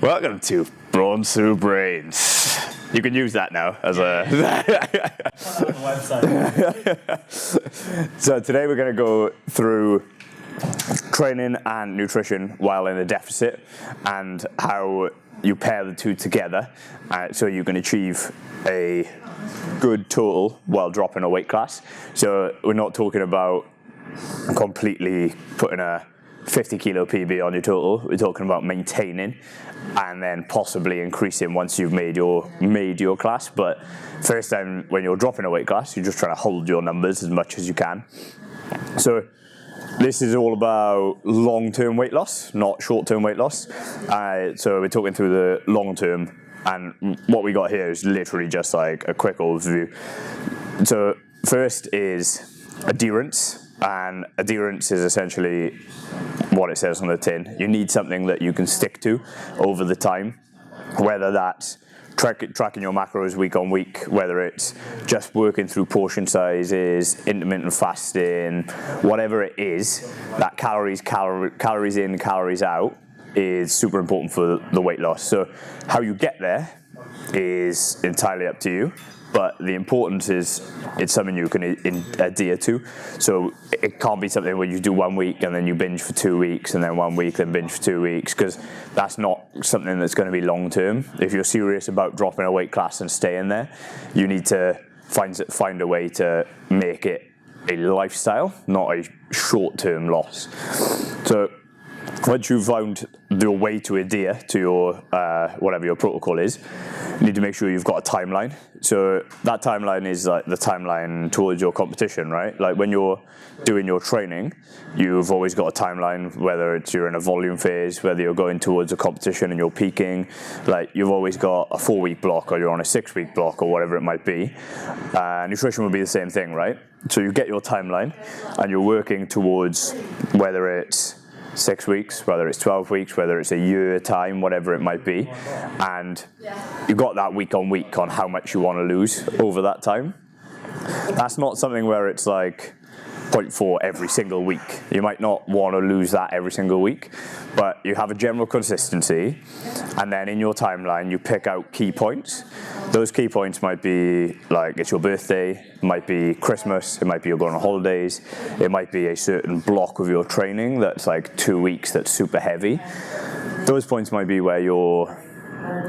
Welcome to Brawn Through Brains. You can use that now as a website. So today we're going to go through training and nutrition while in a deficit and how you pair the two together so you can achieve a good total while dropping a weight class. So we're not talking about completely putting a 50 kilo PB on your total. We're talking about maintaining and then possibly increasing once you've made your class. But first time when you're dropping a weight class, you're just trying to hold your numbers as much as you can. So this is all about long-term weight loss, not short-term weight loss. So we're talking through the long-term, and what we got here is literally just like a quick overview. So first is adherence. And adherence is essentially what it says on the tin. You need something that you can stick to over the time, whether that's tracking your macros week on week, whether it's just working through portion sizes, intermittent fasting, whatever it is, that calories in, calories out is super important for the weight loss. So how you get there is entirely up to you. But the importance is it's something you can adhere to. So it can't be something where you do 1 week and then you binge for 2 weeks and then 1 week then binge for 2 weeks, because that's not something that's going to be long term. If you're serious about dropping a weight class and staying there, you need to find a way to make it a lifestyle, not a short-term loss. So once you've found the way to adhere to your whatever your protocol is, you need to make sure you've got a timeline. So that timeline is like the timeline towards your competition, right? Like when you're doing your training, you've always got a timeline, whether it's you're in a volume phase, whether you're going towards a competition and you're peaking. Like you've always got a 4-week block, or you're on a 6-week block, or whatever it might be. Nutrition would be the same thing, right? So you get your timeline and you're working towards whether it's 6 weeks, whether it's 12 weeks, whether it's a year time, whatever it might be, and you've got that week on week on how much you want to lose over that time. That's not something where it's like 0.4 every single week. You might not want to lose that every single week, but you have a general consistency, and then in your timeline you pick out key points. Those key points might be like it's your birthday, it might be Christmas, it might be you're going on holidays, it might be a certain block of your training that's like 2 weeks that's super heavy. Those points might be where you're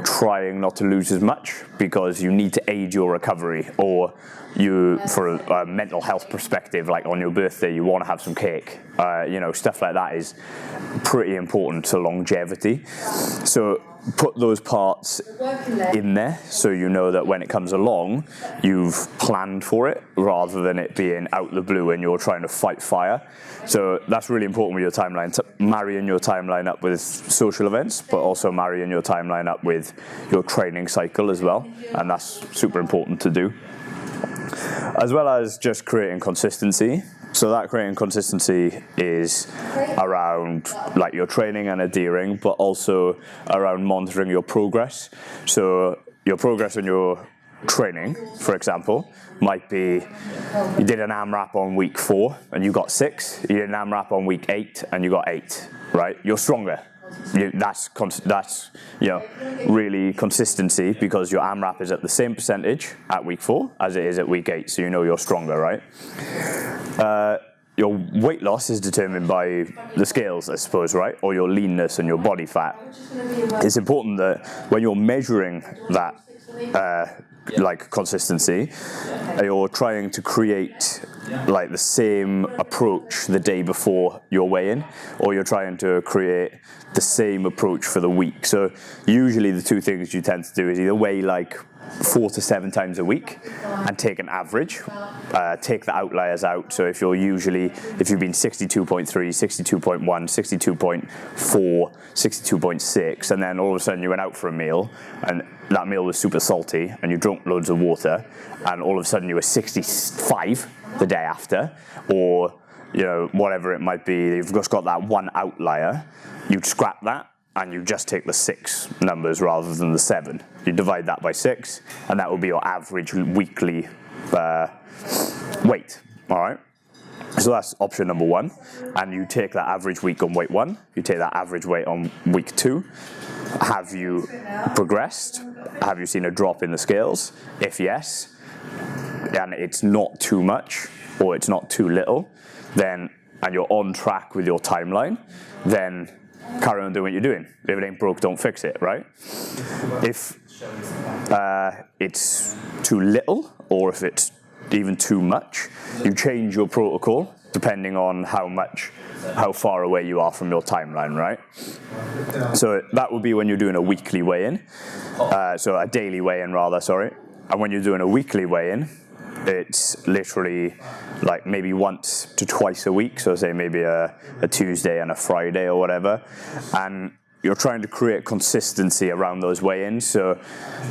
trying not to lose as much because you need to aid your recovery, or you, for a mental health perspective, like on your birthday you want to have some cake. Stuff like that is pretty important to longevity. So put those parts in there so you know that when it comes along you've planned for it, rather than it being out the blue and you're trying to fight fire. So that's really important with your timeline, to marrying your timeline up with social events, but also marrying your timeline up with your training cycle as well, and that's super important to do, as well as just creating consistency. So that creating consistency is around like your training and adhering, but also around monitoring your progress. So your progress in your training, for example, might be you did an AMRAP on week 4 and you got 6. You did an AMRAP on week 8 and you got 8. Right? You're stronger. That's really consistency, because your AMRAP is at the same percentage at week 4 as it is at week 8, so you know you're stronger, right? Your weight loss is determined by the scales, I suppose, right? Or your leanness and your body fat. It's important that when you're measuring that like consistency, you're trying to create like the same approach the day before your weigh-in, or you're trying to create the same approach for the week. So usually the two things you tend to do is either weigh like 4 to 7 times a week and take an average, take the outliers out. So if you've been 62.3, 62.1, 62.4, 62.6, and then all of a sudden you went out for a meal and that meal was super salty and you drank loads of water, and all of a sudden you were 65 the day after, or whatever it might be, you've just got that one outlier, you'd scrap that and you just take the 6 numbers rather than the 7. You divide that by 6 and that will be your average weekly weight. All right. So that's option number one. And you take that average week on week 1, you take that average weight on week 2. Have you progressed? Have you seen a drop in the scales? If yes, and it's not too much or it's not too little, then, and you're on track with your timeline, then carry on doing what you're doing. If it ain't broke, don't fix it, right? If it's too little, or if it's even too much, you change your protocol depending on how far away you are from your timeline, right? So that would be when you're doing a weekly weigh-in, so a daily weigh-in rather, sorry. And when you're doing a weekly weigh-in, it's literally like maybe once to twice a week, so say maybe a Tuesday and a Friday or whatever, and you're trying to create consistency around those weigh-ins. So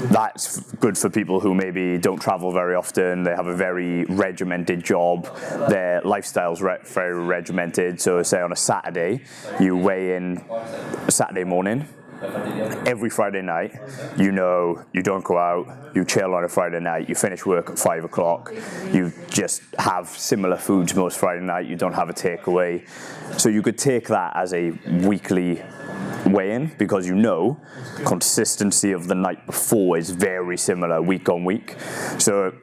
that's good for people who maybe don't travel very often, they have a very regimented job, their lifestyle's very regimented. So say on a Saturday, you weigh in Saturday morning. Every Friday night, you know, you don't go out, you chill on a Friday night, you finish work at 5 o'clock, you just have similar foods most Friday night, you don't have a takeaway. So you could take that as a weekly weigh-in, because you know consistency of the night before is very similar week on week. So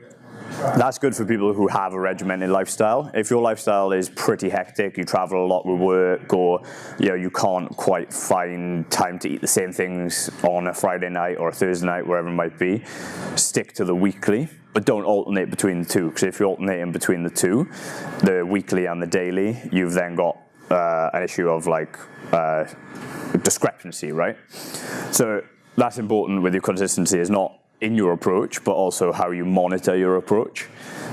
that's good for people who have a regimented lifestyle. If your lifestyle is pretty hectic, you travel a lot with work, or you can't quite find time to eat the same things on a Friday night or a Thursday night, wherever it might be, stick to the weekly, but don't alternate between the two, because if you're alternating between the two, the weekly and the daily, you've then got an issue of like discrepancy, right? So that's important with your consistency, is not in your approach, but also how you monitor your approach.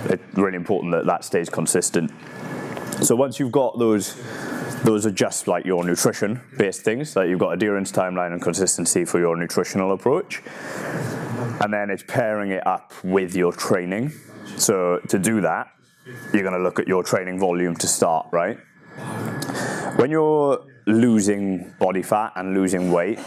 It's really important that that stays consistent. So once you've got those are just like your nutrition-based things, that you've got adherence, timeline, and consistency for your nutritional approach. And then it's pairing it up with your training. So to do that, you're going to look at your training volume to start, right? When you're losing body fat and losing weight,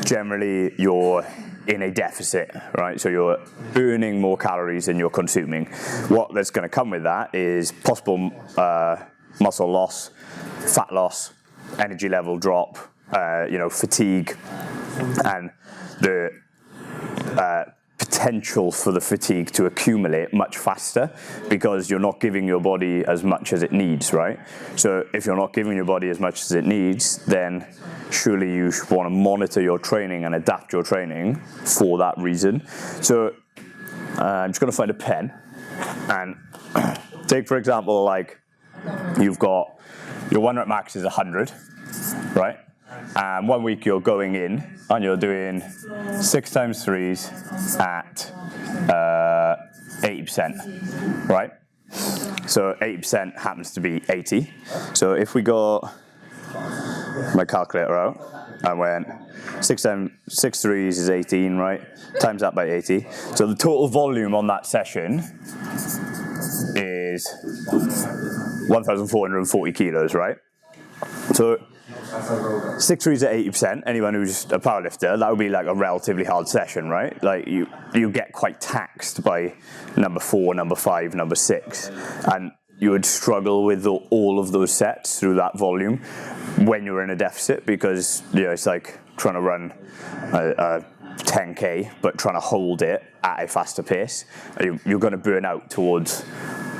generally you're in a deficit, right? So you're burning more calories than you're consuming. What that's going to come with that is possible muscle loss, fat loss, energy level drop, fatigue, and the potential for the fatigue to accumulate much faster, because you're not giving your body as much as it needs, right? So if you're not giving your body as much as it needs, then surely you should want to monitor your training and adapt your training for that reason. So I'm just going to find a pen and take, for example, like you've got your 1 rep max is 100, right? And 1 week you're going in and you're doing 6 times 3s at 80%, right? So 80% happens to be 80. So if we got my calculator out and went 6 threes is 18, right? Times that by 80. So the total volume on that session is 1,440 kilos, right? So 6 threes at 80%, anyone who's a powerlifter, that would be like a relatively hard session, right? Like you get quite taxed by number 4, number 5, number 6, and you would struggle with all of those sets through that volume when you're in a deficit, because it's like trying to run a 10k but trying to hold it at a faster pace. You're going to burn out towards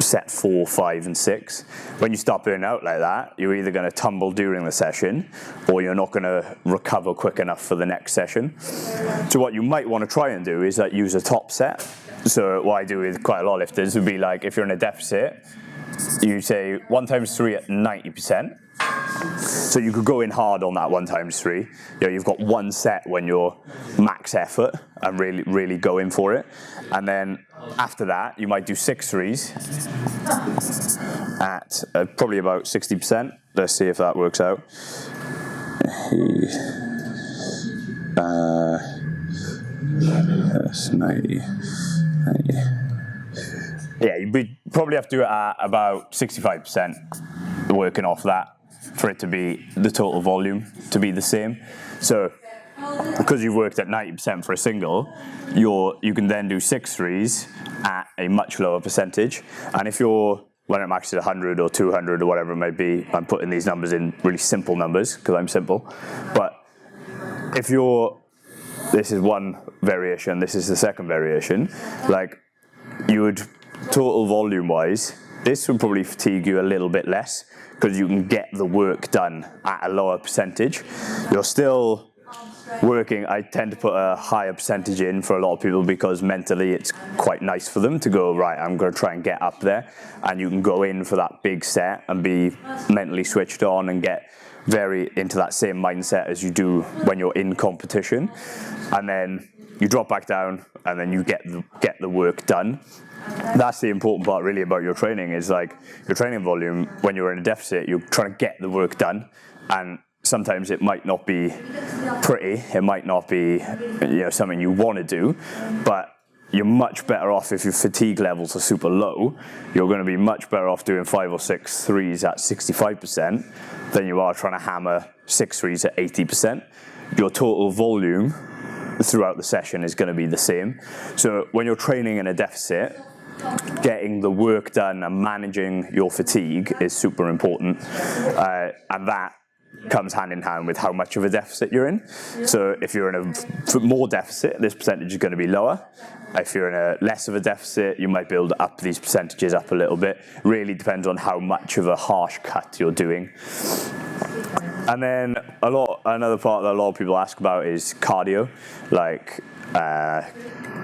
set 4, 5, and 6. When you start burning out like that, you're either going to tumble during the session, or you're not going to recover quick enough for the next session. So what you might want to try and do is use a top set. So what I do with quite a lot of lifters would be like, if you're in a deficit, you say 1 times 3 at 90%. So you could go in hard on that 1 times 3. You've got one set when you're max effort and really go in for it. And then after that, you might do 6 threes at probably about 60%. Let's see if that works out. That's 90. Yeah, you probably have to do it at about 65%, working off that, for it to be the total volume to be the same. So because you've worked at 90% for a single, you can then do 6 threes at a much lower percentage. And if you're when it maxes 100 or 200 or whatever it may be, I'm putting these numbers in really simple numbers because I'm simple. But if this is one variation, this is the second variation, like you would, total volume wise, this would probably fatigue you a little bit less because you can get the work done at a lower percentage. You're still working. I tend to put a higher percentage in for a lot of people because mentally it's quite nice for them to go, right, I'm going to try and get up there, and you can go in for that big set and be mentally switched on and get very into that same mindset as you do when you're in competition, and then you drop back down and then you get the work done. That's the important part really about your training, is like your training volume. When you're in a deficit, you're trying to get the work done, and sometimes it might not be pretty, it might not be something you want to do, but you're much better off if your fatigue levels are super low. You're going to be much better off doing 5 or 6 threes at 65% than you are trying to hammer 6 threes at 80%. Your total volume throughout the session is going to be the same. So when you're training in a deficit, getting the work done and managing your fatigue is super important, and that comes hand in hand with how much of a deficit you're in. So if you're in a more deficit, this percentage is going to be lower. If you're in a less of a deficit, you might be able to up these percentages up a little bit. Really depends on how much of a harsh cut you're doing. And then another part that a lot of people ask about is cardio. Like,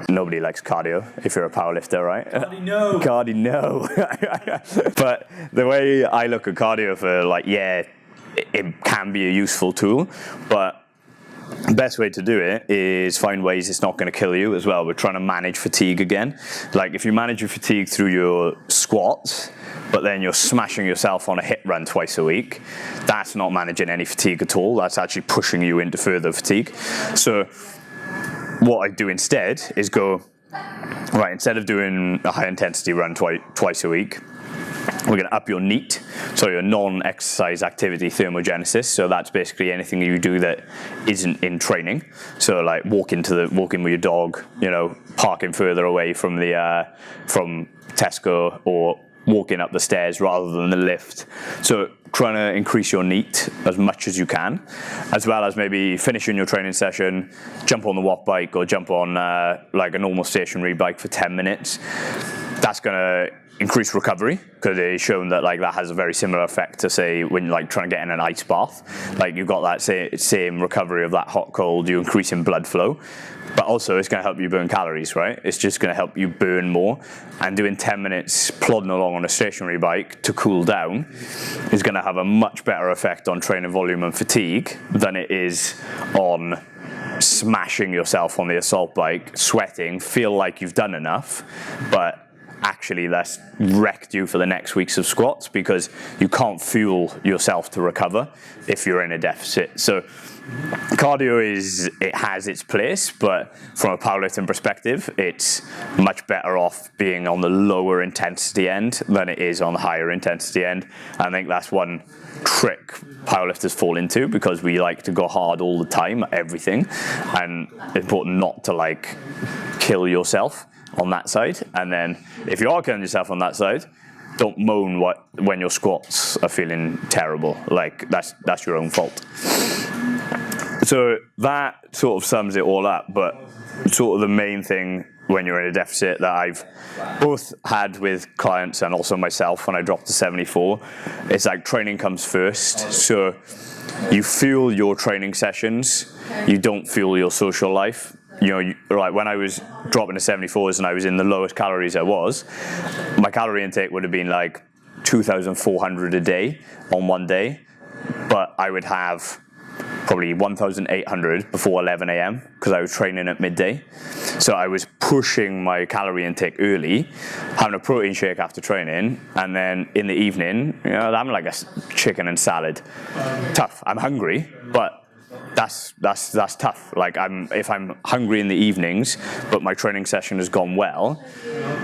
nobody likes cardio if you're a powerlifter, right? Cardio, no. Cardio, no. But the way I look at cardio for, like, it can be a useful tool, but the best way to do it is find ways it's not going to kill you as well. We're trying to manage fatigue again. Like, if you manage your fatigue through your squats, but then you're smashing yourself on a hit run twice a week, that's not managing any fatigue at all. That's actually pushing you into further fatigue. So what I do instead is go, right, instead of doing a high intensity run twice a week, we're going to up your NEAT, so your non-exercise activity thermogenesis. So that's basically anything you do that isn't in training. So like walking with your dog, parking further away from from Tesco, or walking up the stairs rather than the lift. So trying to increase your NEAT as much as you can, as well as maybe finishing your training session, jump on the walk bike or jump on like a normal stationary bike for 10 minutes. That's going to increase recovery, because they've shown that that has a very similar effect to, say, when you're trying to get in an ice bath. Like, you've got that same recovery of that hot cold, you increase in blood flow, but also it's going to help you burn calories, right? It's just going to help you burn more, and doing 10 minutes plodding along on a stationary bike to cool down is going to have a much better effect on training volume and fatigue than it is on smashing yourself on the assault bike, sweating, feel like you've done enough, but actually that's wrecked you for the next weeks of squats, because you can't fuel yourself to recover if you're in a deficit. So cardio it has its place, but from a powerlifting perspective, it's much better off being on the lower intensity end than it is on the higher intensity end. I think that's one trick powerlifters fall into, because we like to go hard all the time at everything, and it's important not to kill yourself on that side. And then if you are killing yourself on that side, don't moan when your squats are feeling terrible. That's your own fault. So that sort of sums it all up. But sort of the main thing when you're in a deficit that I've both had with clients and also myself when I dropped to 74, it's training comes first. So you fuel your training sessions, you don't fuel your social life. When I was dropping to 74s and I was in the lowest calories I was, my calorie intake would have been 2,400 a day on one day, but I would have probably 1,800 before 11 a.m. because I was training at midday. So I was pushing my calorie intake early, having a protein shake after training, and then in the evening, I'm like a chicken and salad. Tough. I'm hungry, but that's tough. If I'm hungry in the evenings, but my training session has gone well,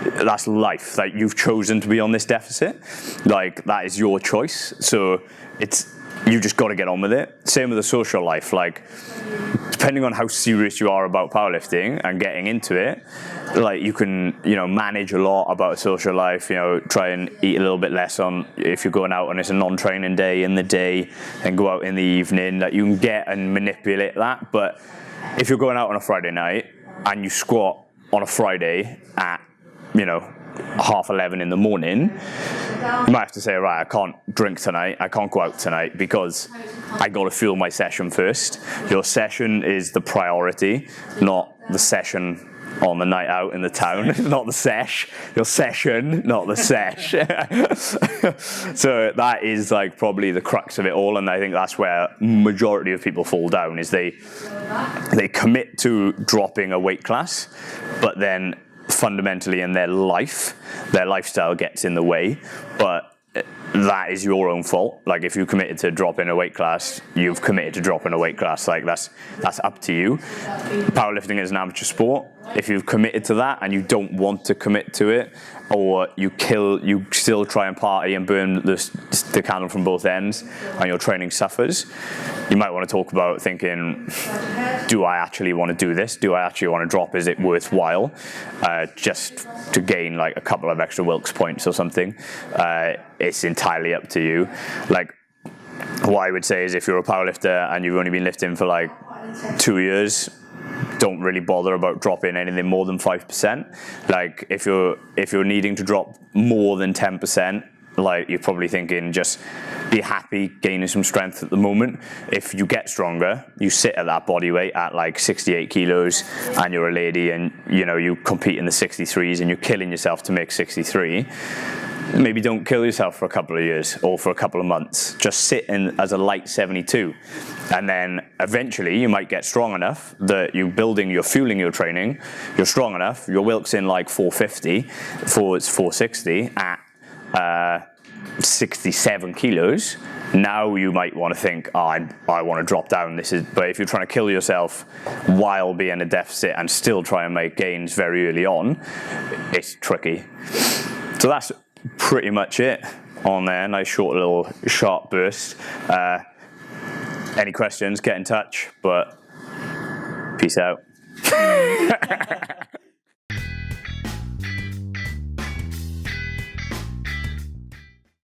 that's life. You've chosen to be on this deficit. That is your choice. So you just got to get on with it. Same with the social life. Like, depending on how serious you are about powerlifting and getting into it, like you can, manage a lot about a social life. Try and eat a little bit less on if you're going out and it's a non-training day in the day, and go out in the evening. Like, you can get and manipulate that. But if you're going out on a Friday night and you squat on a Friday at 11:30 in the morning, you might have to say, right, I can't drink tonight, I can't go out tonight because I got to fuel my session first. Your session is the priority, not the session on the night out in the town. Not the sesh. Your session, not the sesh. So that is like probably the crux of it all, and I think that's where majority of people fall down, is they commit to dropping a weight class, but then fundamentally in their lifestyle gets in the way. But that is your own fault. Like, if you committed to dropping a weight class, you've committed to dropping a weight class. Like, that's up to you. Powerlifting is an amateur sport. If you've committed to that and you don't want to commit to it, or you still try and party and burn the candle from both ends, and your training suffers, you might want to talk about thinking, do I actually want to do this? Do I actually want to drop? Is it worthwhile? Just to gain like a couple of extra Wilks points or something. It's entirely up to you. Like, what I would say is, if you're a powerlifter and you've only been lifting for like 2 years, don't really bother about dropping anything more than 5%. Like, if you're needing to drop more than 10%, like, you're probably thinking, just be happy gaining some strength at the moment. If you get stronger, you sit at that body weight at like 68 kilos, and you're a lady, and you compete in the 63s and you're killing yourself to make 63, maybe don't kill yourself for a couple of years or for a couple of months. Just sit in as a light 72, and then eventually you might get strong enough that you're fueling your training, you're strong enough, your Wilks in like 450, 460 at 67 kilos. Now you might want to think, I want to drop down. But if you're trying to kill yourself while being a deficit and still try and make gains very early on, it's tricky. So that's pretty much it on there. Nice short little sharp burst. Any questions, get in touch, but peace out.